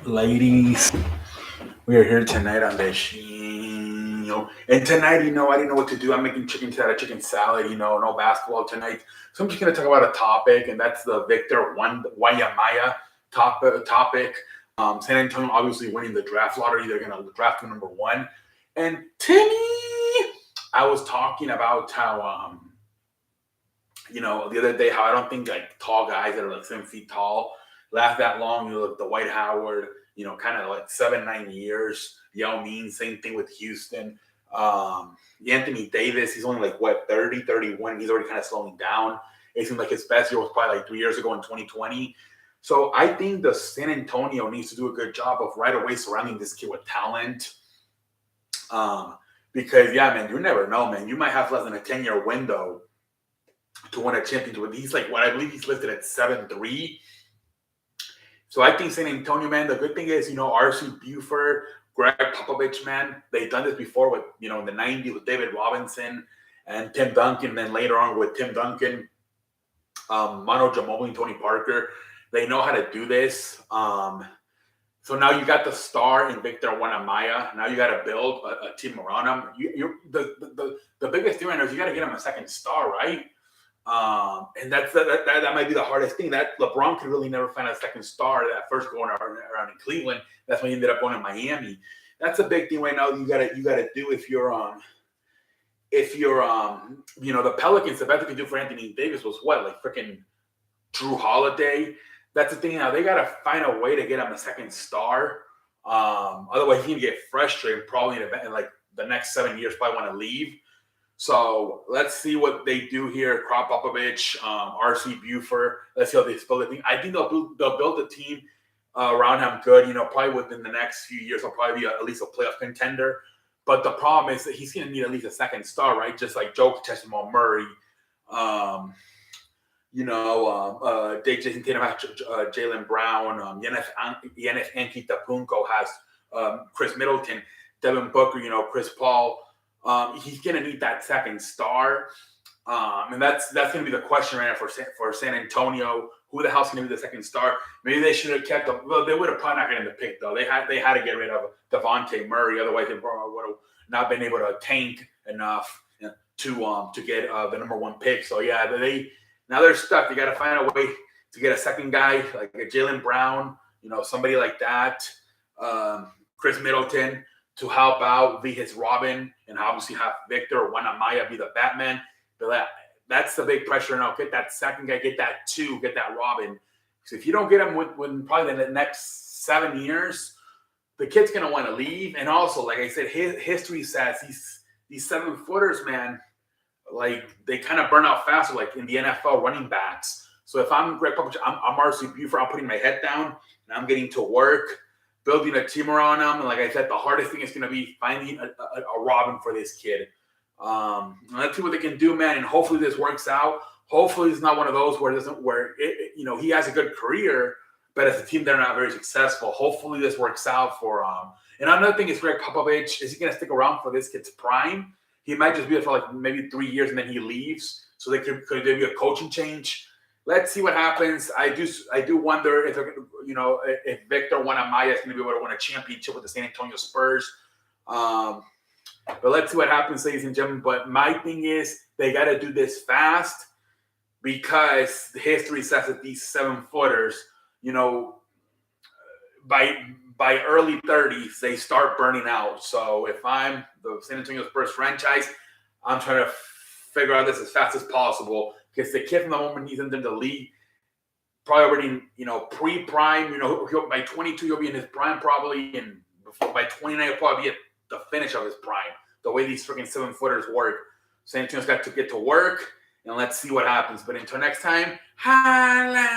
Ladies, we are here tonight on the show. And tonight, I didn't know what to do. I'm making chicken salad, no basketball tonight. So I'm just going to talk about a topic, and that's the Victor Wanyamaya topic. San Antonio obviously winning the draft lottery. They're going to draft him number one. And Timmy, I was talking about how, the other day, how I don't think like tall guys that are like 7 feet tall last that long. Look, the White Howard, kind of like 7, 9 years. Yao Ming, same thing with Houston. Anthony Davis, he's only like what 30, 31. He's already kind of slowing down. It seems like his best year was probably like 3 years ago in 2020. So I think the San Antonio needs to do a good job of right away surrounding this kid with talent. Because yeah, man, you never know, man. You might have less than a 10-year window to win a championship. He's like what I believe he's listed at 7'3". So I think San Antonio, man, the good thing is, R.C. Buford, Greg Popovich, man, they've done this before with, in the 90s with David Robinson and Tim Duncan, then later on with Tim Duncan, Manu Ginobili, and Tony Parker. They know how to do this. So now you got the star in Victor Wembanyama. Now you got to build a team around him. The biggest thing right now is you got to get him a second star, right? And that might be the hardest thing. That LeBron could really never find a second star that first going around in Cleveland. That's when he ended up going to Miami. That's a big thing right now. You gotta do if you're the Pelicans. The best they could do for Anthony Davis was what, like freaking Drew Holiday. That's the thing now. They gotta find a way to get him a second star. Otherwise, he can get frustrated. Probably in like the next 7 years, probably want to leave. So let's see what they do here. Krop Popovich, R.C. Buford. Let's see how they spell the thing. I think they'll build a team around him good. Probably within the next few years, he'll probably be at least a playoff contender. But the problem is that he's going to need at least a second star, right? Just like Joe Jamal Murray. Jason Tatum has Jaylen Brown. Giannis Antetokounmpo has Chris Middleton. Devin Booker, Chris Paul. He's going to need that second star. And that's going to be the question right now for San Antonio. Who the hell's going to be the second star? Maybe they should have kept up. Well, they would have probably not gotten the pick, though. They had to get rid of Devontae Murray. Otherwise, they would have not been able to tank enough to get the number one pick. So, yeah, now they're stuck. They got to find a way to get a second guy, like a Jaylen Brown, somebody like that. Chris Middleton to help out, be his Robin, and obviously have Victor Wembanyama be the Batman. But that's the big pressure now. Get that second guy, get that two, get that Robin. So if you don't get him within probably the next 7 years, the kid's going to want to leave. And also, like I said, history says these 7-footers, man, like they kind of burn out faster, like in the NFL running backs. So if I'm Greg Popovich, I'm R.C. Buford, I'm putting my head down and I'm getting to work, building a team around him. And like I said, the hardest thing is going to be finding a Robin for this kid. Let's see what they can do, man. And hopefully this works out. Hopefully it's not one of those where he has a good career, but as a team, they're not very successful. Hopefully this works out for And another thing is Greg Popovich, is he going to stick around for this kid's prime? He might just be there for like maybe 3 years and then he leaves. So could there be a coaching change? Let's see what happens. I do wonder if if Victor Wembanyama is going to be able to win a championship with the San Antonio Spurs. But let's see what happens, ladies and gentlemen. But my thing is they got to do this fast because history says that these 7-footers, by early 30s, they start burning out. So if I'm the San Antonio Spurs franchise, I'm trying to figure out this as fast as possible because the kid from the moment he's into the league, probably already, pre-prime, by 22, he'll be in his prime probably, and by 29, he'll probably be at the finish of his prime, the way these freaking 7-footers work. San Antonio's got to get to work, and let's see what happens. But until next time, holla!